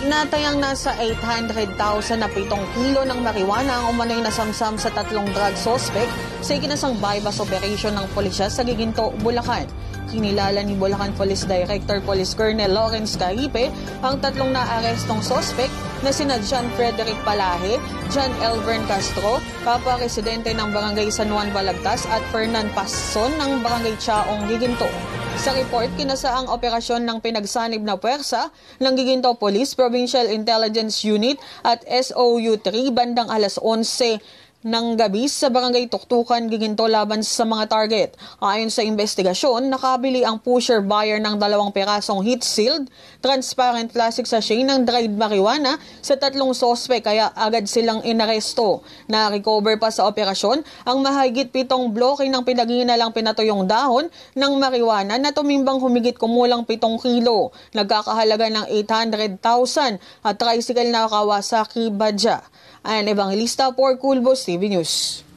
Natayang nasa 800,000 na 7 kilo ng marijuana ang umano'y nasamsam sa 3 drug suspect sa ikinasang bypass operation ng pulisya sa Giginto, Bulacan. Kinilala ni Bulacan Police Director Police Colonel Lawrence Caripe ang 3 naarestong suspect na sina John Frederick Palahe, John Elvern Castro, kapwa residente ng Barangay San Juan Balagtas at Fernan Passon ng Barangay Chaong, Giginto. Sa report, kinasa ang operasyon ng pinagsanib na puwersa ng Giginto Police Provincial Intelligence Unit at SOU-3 bandang alas 11 ng gabi sa Barangay Tuktukan, Giginto laban sa mga target. Ayon sa investigasyon, nakabili ang pusher buyer ng 2 pirasong heat-sealed, transparent plastic sachet ng dried marijuana sa 3 sospek kaya agad silang inaresto. Na-recover pa sa operasyon ang mahigit 7 bloke ng pinaghihinalang pinatuyong dahon ng marijuana na tumimbang humigit kumulang 7 kilo. Nagkakahalaga ng 800,000 at tricycle na Kawasaki Badja. Ayan, Evangelista for Culbos TV News.